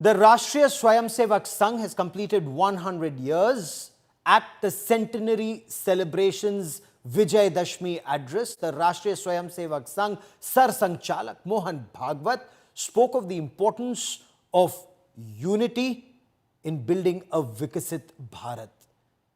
The Rashtriya Swayamsevak Sangh has completed 100 years. At the centenary celebrations Vijay Dashmi address, the Rashtriya Swayamsevak Sangh Sar Sangchalak Mohan Bhagwat spoke of the importance of unity in building a Vikasit Bharat,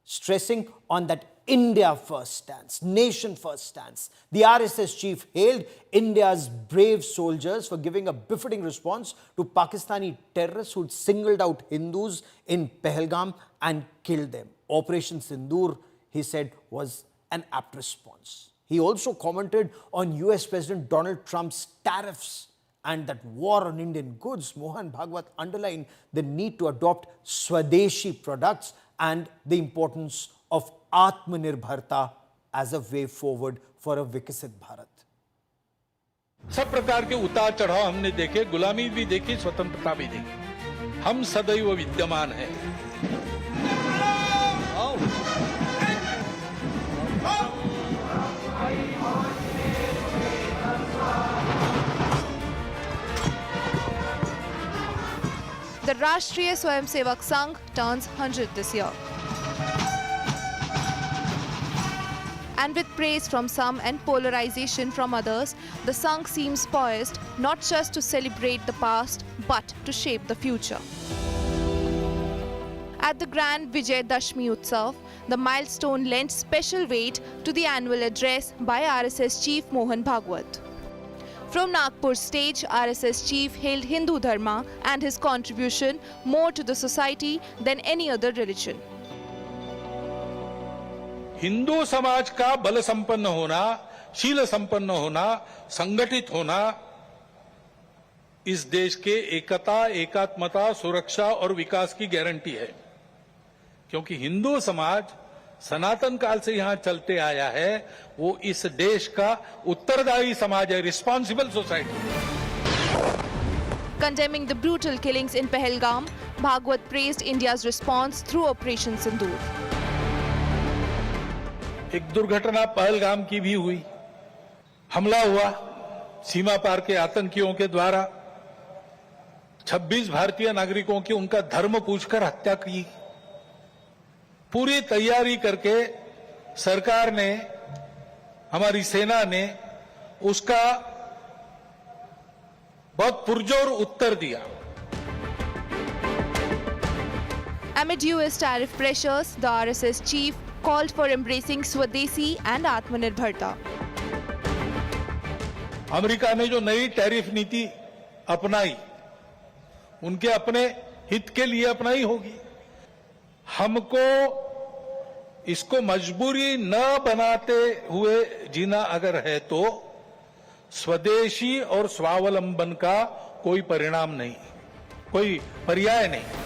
stressing on that India first stance, nation first stance. The RSS chief hailed India's brave soldiers for giving a befitting response to Pakistani terrorists who'd singled out Hindus in Pahalgam and killed them. Operation Sindoor, he said, was an apt response. He also commented on US President Donald Trump's tariffs and that war on Indian goods. Mohan Bhagwat underlined the need to adopt Swadeshi products and the importance of Atmanirbharta as a way forward for a Vikasit Bharat. सब प्रकार के उतार चढ़ाव हमने देखे, गुलामी भी देखी, स्वतंत्रता भी देखी। हम सदैव विद्यमान हैं। The Rashtriya Swayamsevak Sangh turns 100 this year. And with praise from some and polarization from others, the Sangh seems poised not just to celebrate the past, but to shape the future. At the grand Vijay Dashmi Utsav, the milestone lent special weight to the annual address by RSS Chief Mohan Bhagwat. From Nagpur stage, RSS Chief hailed Hindu Dharma and his contribution more to the society than any other religion. Hindu समाज का बल संपन्न होना, शील संपन्न होना, संगठित होना इस देश के एकता, एकात्मता, सुरक्षा और विकास की गारंटी है। क्योंकि हिंदू समाज सनातन काल से यहां चलते आया है, वो इस देश का उत्तरदायी समाज है, responsible society. Condemning the brutal killings in Pahalgam, Bhagwat praised India's response through Operation Sindoor. एक दुर्घटना पहलगाम की भी हुई, हमला हुआ सीमा पार के आतंकियों के द्वारा, 26 भारतीय नागरिकों की उनका धर्म पूछकर हत्या की। पूरी तैयारी करके सरकार ने, हमारी सेना ने उसका बहुत पुरजोर उत्तर दिया। Amid US tariff pressures, the RSS chief called for embracing Swadeshi and Atmanirbharta. America ने जो नई टैरिफ नीति अपनाई, उनके अपने हित के लिए अपनाई होगी। हमको इसको मजबूरी न बनाते हुए जीना अगर है तो स्वदेशी और स्वावलंबन का कोई परिणाम नहीं, कोई पर्याय नहीं।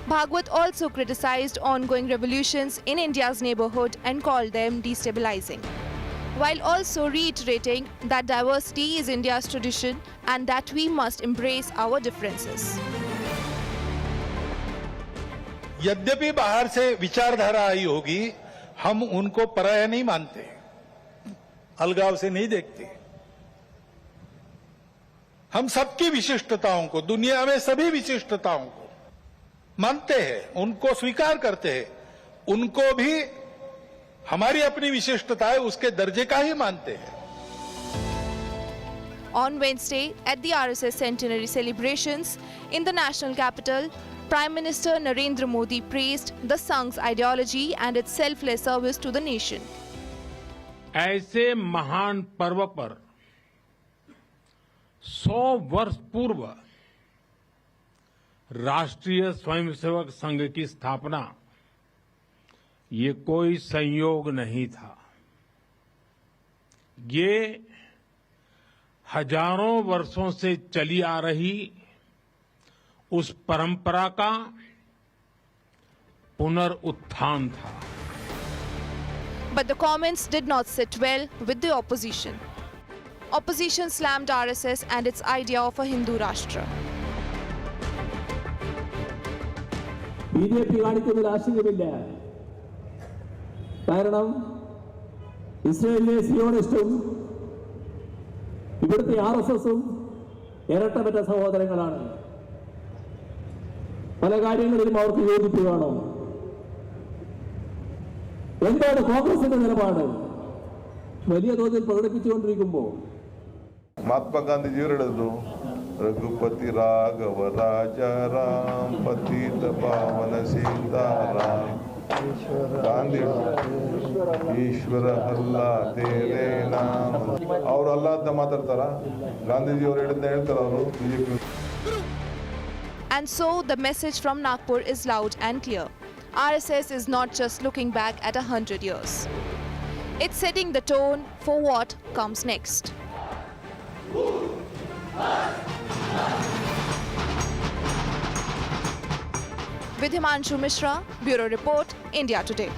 Bhagwat also criticized ongoing revolutions in India's neighborhood and called them destabilizing, while also reiterating that diversity is India's tradition and that we must embrace our differences. यद्यपि बाहर से विचारधारा आई होगी, हम उनको पराया नहीं मानते, अलगाव से नहीं देखते। हम सबकी विशिष्टताओं को, दुनिया में सभी विशिष्टताओं को मानते हैं, उनको स्वीकार करते हैं, उनको भी हमारी अपनी विशिष्टता है उसके दर्जे का ही मानते हैं। On Wednesday, at the RSS centenary celebrations in the national capital, Prime Minister Narendra Modi praised the Sangh's ideology and its selfless service to the nation. ऐसे महान पर्व पर 100 वर्ष पूर्व राष्ट्रीय स्वयंसेवक संघ की स्थापना ये कोई संयोग नहीं था। ये हजारों वर्षों से चली आ रही उस परंपरा का पुनरुत्थान था। But the comments did not sit well with the opposition. Opposition slammed RSS and its idea of a Hindu Rashtra. BJP കാണിക്കുന്ന രാഷ്ട്രീയമില്ല. കാരണം ഇസ്രായേലിലെ സിയോണിസ്റ്റും ഇവിടുത്തെ RSSഉം ഇരട്ടപ്പെട്ട സഹോദരങ്ങളാണ്. പല കാര്യങ്ങളിലും അവർക്ക് യോജിപ്പ് വേണം. എന്താണ് കോൺഗ്രസിന്റെ നിലപാട്? വലിയ തോതിൽ പ്രകടിപ്പിച്ചുകൊണ്ടിരിക്കുമ്പോൾ महात्मा गांधी जी रघुपति राघव राजा राम पतित पावन सीताराम गांधी ईश्वर अल्लाह तेरे नाम और अल्लाह ಅಂತ ಮಾತಾಡ್ತಾರ ಗಾಂಧೀಜಿ ಅವರು ಹೇಳ್ತಾರ ಅವರು BJP. And so the message from Nagpur is loud and clear. RSS is not just looking back at 100 years. It's setting the tone for what comes next. With Himanshu Mishra, Bureau Report, India Today.